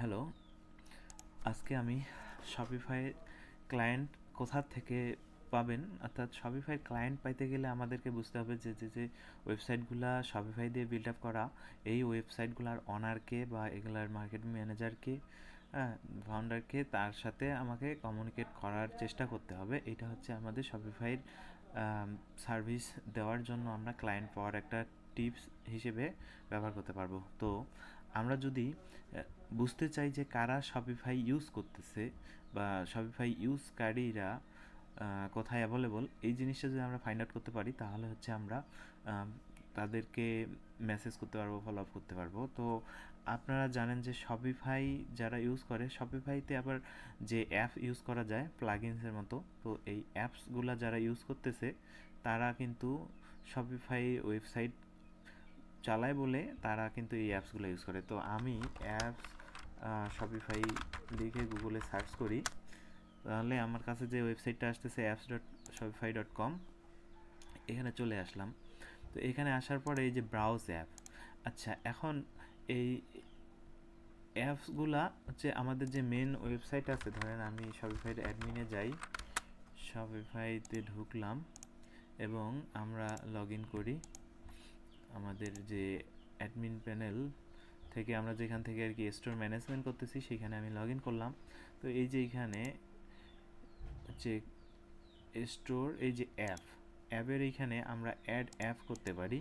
Hello, আজকে আমি Shopify client কোথা থেকে পাবেন, অর্থাৎ শপিফাই ক্লায়েন্ট পাইতে গেলে আমাদেরকে বুঝতে হবে যে ওয়েবসাইটগুলা শপিফাই দিয়ে বিল্ড আপ করা, এই ওয়েবসাইটগুলার অনারকে বা এগুলার মার্কেটিং ম্যানেজারকে, ফাউন্ডারকে, তার সাথে আমাকে কমিউনিকেট করার চেষ্টা করতে হবে। এটা হচ্ছে আমাদের শপিফাইয়ের সার্ভিস দেওয়ার জন্য আমরা ক্লায়েন্ট পাওয়ার একটা টিপস হিসেবে ব্যবহার করতে পারবো। তো আমরা যদি বুঝতে চাই যে কারা শপিফাই ইউজ করতেছে বা শপিফাই ইউজকারীরা কোথায় অ্যাভেলেবল, এই জিনিসটা যদি আমরা ফাইন্ড আউট করতে পারি তাহলে হচ্ছে আমরা তাদেরকে মেসেজ করতে পারবো, ফলো আপ করতে পারবো। তো আপনারা জানেন যে শপিফাই যারা ইউজ করে, শপিফাইতে আবার যে অ্যাপ ইউজ করা যায় প্লাগইনসের মতো, তো এই অ্যাপসগুলো যারা ইউজ করতেছে তারা কিন্তু শপিফাই ওয়েবসাইট চালায় বলে তারা কিন্তু এই অ্যাপসগুলো ইউজ করে। তো আমি অ্যাপস শপিফাই লিখে গুগলে সার্চ করি, তাহলে আমার কাছে যে ওয়েবসাইটটা আসতেছে apps.shopify.com, এখানে চলে আসলাম। তো এখানে আসার পরে এই যে ব্রাউজ অ্যাপ, আচ্ছা এখন এই অ্যাপসগুলা হচ্ছে আমাদের যে মেন ওয়েবসাইট আছে, ধরেন আমি শপিফাইয়ের অ্যাডমিনে যাই, শপিফাইতে ঢুকলাম এবং আমরা লগ ইন করি আমাদের যে অ্যাডমিন প্যানেল থেকে, আমরা যেখান থেকে আর কি স্টোর ম্যানেজমেন্ট করতেছি সেখানে আমি লগ ইন করলাম। তো এই যে এখানে যে স্টোর, এই যে অ্যাপের এইখানে আমরা অ্যাড অ্যাপ করতে পারি,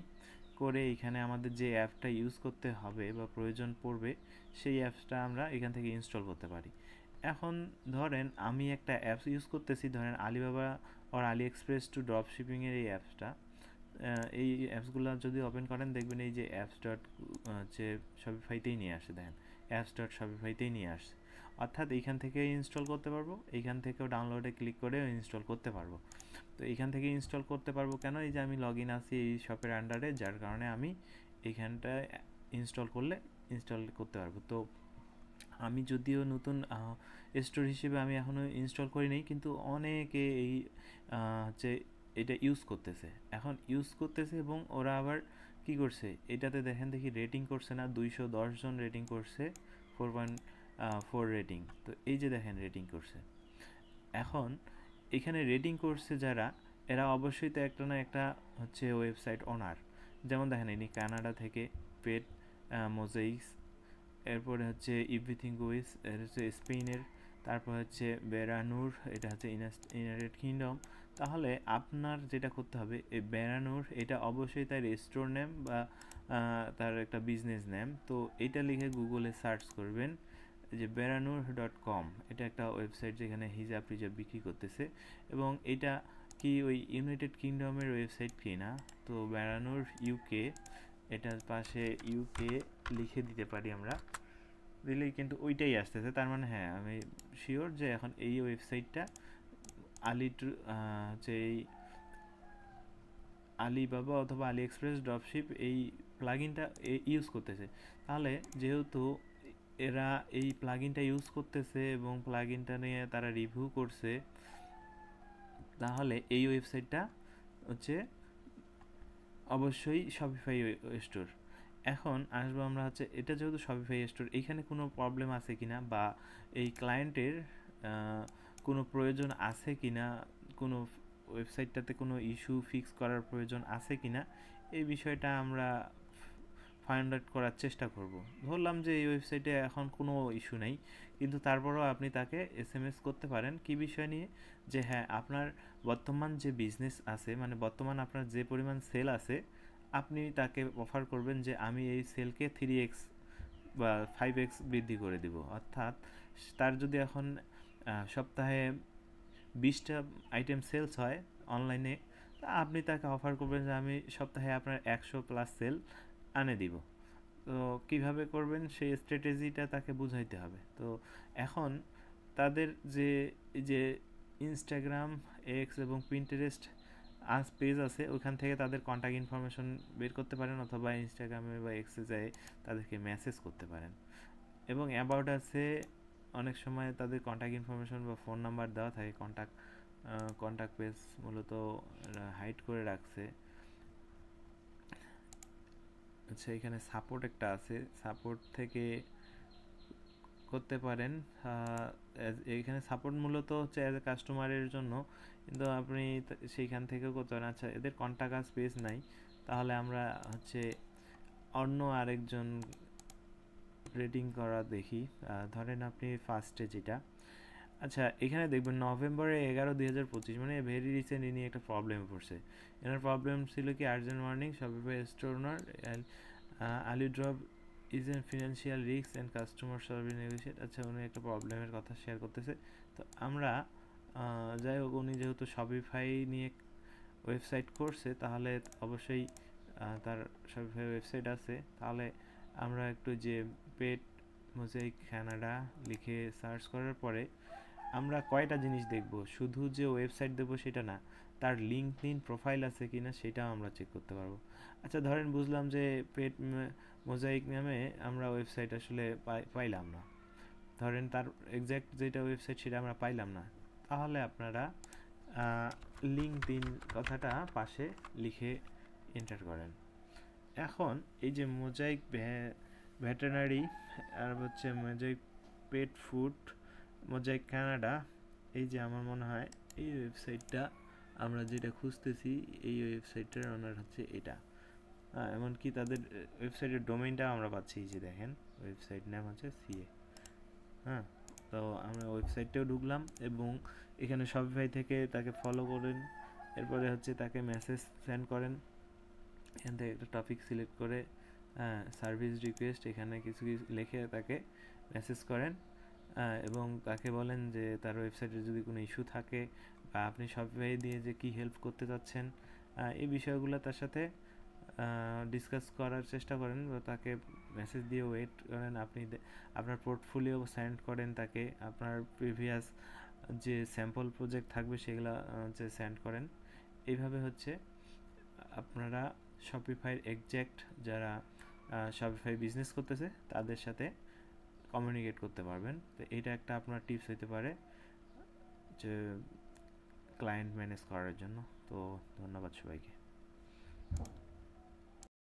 করে এইখানে আমাদের যে অ্যাপটা ইউজ করতে হবে বা প্রয়োজন পড়বে সেই অ্যাপসটা আমরা এখান থেকে ইনস্টল করতে পারি। এখন ধরেন আমি একটা অ্যাপস ইউজ করতেছি, ধরেন আলিবাবা আর আলি এক্সপ্রেস টু ড্রপ শিপিংয়ের এই অ্যাপসটা, এই অ্যাপসগুলো যদি ওপেন করেন দেখবেন এই যে অ্যাপস ডট হচ্ছে শপিফাইতেই নিয়ে আসে, দেখেন অ্যাপস ডট শপিফাইতেই নিয়ে আসে, অর্থাৎ এইখান থেকে ইনস্টল করতে পারবো, এইখান থেকেও ডাউনলোডে ক্লিক করে ইনস্টল করতে পারবো। তো এইখান থেকে ইনস্টল করতে পারবো কেন, এই যে আমি লগ ইন আছি এই শপের আন্ডারে, যার কারণে আমি এইখানটায় ইনস্টল করলে ইনস্টল করতে পারবো। তো আমি যদিও নতুন স্টোর হিসেবে আমি এখনও ইনস্টল করি নাই, কিন্তু অনেকে এই হচ্ছে এটা ইউজ করতেছে, এখন ইউজ করতেছে এবং ওরা আবার কি করছে, এটাতে দেখেন দেখি রেটিং করছে না, 210 জন রেটিং করছে, 4.4 রেটিং। তো এই যে দেখেন রেটিং করছে, এখন এখানে রেটিং করছে যারা, এরা অবশ্যই তো একটা না একটা হচ্ছে ওয়েবসাইট ওনার। যেমন দেখেন ইনি কানাডা থেকে, পেট মোজাইক্স, এরপরে হচ্ছে এভরিথিং গুইস, এর হচ্ছে স্পেনের, তারপর হচ্ছে বেরানুর, এটা হচ্ছে ইউনাইটেড কিংডম। তাহলে আপনার যেটা করতে হবে, এই বেরানুর এটা অবশ্যই তার স্টোর নেম বা তার একটা বিজনেস নেম, তো এটা লিখে গুগলে সার্চ করবেন যে বেরানুর.com, এটা একটা ওয়েবসাইট যেখানে হিজাব টিজাব বিক্রি করতেছে, এবং এটা কি ওই ইউনাইটেড কিংডমের ওয়েবসাইট কি না, তো বেরানুর ইউকে, এটার পাশে ইউকে লিখে দিতে পারি আমরা, দিলেই কিন্তু ওইটাই আসতেছে। তার মানে হ্যাঁ, আমি শিওর যে এখন এই ওয়েবসাইটটা আলি হচ্ছে এই আলিবাবা অথবা আলি এক্সপ্রেস ড্রপশিপ এই প্লাগইনটা ইউজ করতেছে। তাহলে যেহেতু এরা এই প্লাগইনটা ইউজ করতেছে এবং প্লাগইনটা নিয়ে তারা রিভিউ করছে, তাহলে এই ওয়েবসাইটটা হচ্ছে অবশ্যই শপিফাই স্টোর। এখন আসবো আমরা হচ্ছে এটা যেহেতু শপিফাই স্টোর, এইখানে কোনো প্রবলেম আছে কিনা বা এই ক্লায়েন্টের কোনো প্রয়োজন আছে কিনা, কোনো ওয়েবসাইটটাতে কোনো ইস্যু ফিক্স করার প্রয়োজন আছে কিনা, এই বিষয়টা আমরা ফাইন্ড আউট করার চেষ্টা করব। ধরলাম যে এই ওয়েবসাইটে এখন কোনো ইস্যু নেই, কিন্তু তারপরেও আপনি তাকে এসএমএস করতে পারেন কি বিষয় নিয়ে, যে হ্যাঁ আপনার বর্তমান যে বিজনেস আছে, মানে বর্তমান আপনার যে পরিমাণ সেল আছে, আপনি তাকে অফার করবেন যে আমি এই সেলকে 3x বা 5x বৃদ্ধি করে দিব। অর্থাৎ তার যদি এখন সপ্তাহে 20টা আইটেম সেলস হয় অনলাইনে, তা আপনি তাকে অফার করবেন যে আমি সপ্তাহে আপনার 100+ সেল আনে দিব। তো কীভাবে করবেন সেই স্ট্র্যাটেজিটা তাকে বুঝাইতে হবে। তো এখন তাদের যে ইনস্টাগ্রাম, এক্স এবং পিন্টারেস্ট পেজ আছে, ওখান থেকে তাদের কন্ট্যাক্ট ইনফরমেশন বের করতে পারেন, অথবা ইনস্টাগ্রামে বা এক্সে যায় তাদেরকে মেসেজ করতে পারেন। এবং অ্যাবাউট আছে, অনেক সময় তাদের কন্ট্যাক্ট ইনফরমেশন বা ফোন নাম্বার দেওয়া থাকে, কন্ট্যাক্ট পেজ মূলত হাইড করে রাখছে। আচ্ছা, এখানে সাপোর্ট একটা আছে, সাপোর্ট থেকে করতে পারেন। এইখানে সাপোর্ট মূলত হচ্ছে অ্যাজ এ কাস্টমারের জন্য, কিন্তু আপনি সেইখান থেকেও করতে পারেন। আচ্ছা, এদের কন্টাক্ট আস পেজ নাই, তাহলে আমরা হচ্ছে অন্য আরেকজন রেটিং করা দেখি। ধরেন আপনি ফার্স্টে যেটা, আচ্ছা এখানে দেখবেন নভেম্বরে 11/2025, মানে ভেরি রিসেন্ট ইনি একটা প্রবলেমে পড়ছে। এনার প্রবলেম ছিল কি, urgent warning, Shopify store owner Ali drop is an financial risk and customer service negotiate. আচ্ছা, উনি একটা প্রবলেমের কথা শেয়ার করতেছে। তো আমরা যাই হোক, উনি যেহেতু শপিফাই নিয়ে ওয়েবসাইট করছে, তাহলে অবশ্যই তার শপিফাই ওয়েবসাইট আছে। তাহলে আমরা একটু যে পেট মোজাইক কানাডা লিখে সার্চ করার পরে আমরা কয়টা জিনিস দেখব, শুধু যে ওয়েবসাইট দেবো সেটা না, তার লিঙ্কডইন প্রোফাইল আছে কিনা সেটাও আমরা চেক করতে পারবো। আচ্ছা ধরেন বুঝলাম যে পেট মোজাইক নামে আমরা ওয়েবসাইট আসলে পাইলাম না, ধরেন তার এক্স্যাক্ট যেটা ওয়েবসাইট সেটা আমরা পাইলাম না, তাহলে আপনারা লিঙ্কডইন কথাটা পাশে লিখে এন্টার করেন। এখন এই যে মোজাইক ভেটেরিনারি আর হচ্ছে mosaic pet food, mosaic Canada, এই যে আমার মনে হয় এই ওয়েবসাইটটা আমরা যেটা খুঁজতেছি, এই ওয়েবসাইটটার ওনার হচ্ছে এটা। এমনকি তাদের ওয়েবসাইটের ডোমেইনটাও আমরা পাচ্ছি, যে দেখেন ওয়েবসাইট নাম হচ্ছে সিএ। হ্যাঁ, তো আমরা ওয়েবসাইটটাও ঢুকলাম এবং এখানে শপিফাই থেকে তাকে ফলো করেন, এরপরে হচ্ছে তাকে মেসেজ সেন্ড করেন। এখান থেকে একটা টপিক সিলেক্ট করে সার্ভিস রিকোয়েস্ট এখানে কিছু লিখে তাকে মেসেজ করেন, এবং তাকে বলেন যে তার ওয়েবসাইটে যদি কোনো ইস্যু থাকে বা আপনি শপিফাই দিয়ে যে কী হেল্প করতে চাচ্ছেন, এই বিষয়গুলো তার সাথে ডিসকাস করার চেষ্টা করেন, বা তাকে মেসেজ দিয়ে ওয়েট করেন। আপনি আপনার পোর্টফোলিও সেন্ড করেন তাকে, আপনার প্রিভিয়াস যে স্যাম্পল প্রজেক্ট থাকবে সেগুলো হচ্ছে সেন্ড করেন। এইভাবে হচ্ছে আপনারা শপিফাইয়ের এক্স্যাক্ট যারা শপিফাই বিজনেস করতেছে তাদের সাথে কমিউনিকেট করতে পারবেন। তো এটা একটা আপনার টিপস হতে পারে যে ক্লায়েন্ট ম্যানেজ করার জন্য। তো ধন্যবাদ সবাইকে।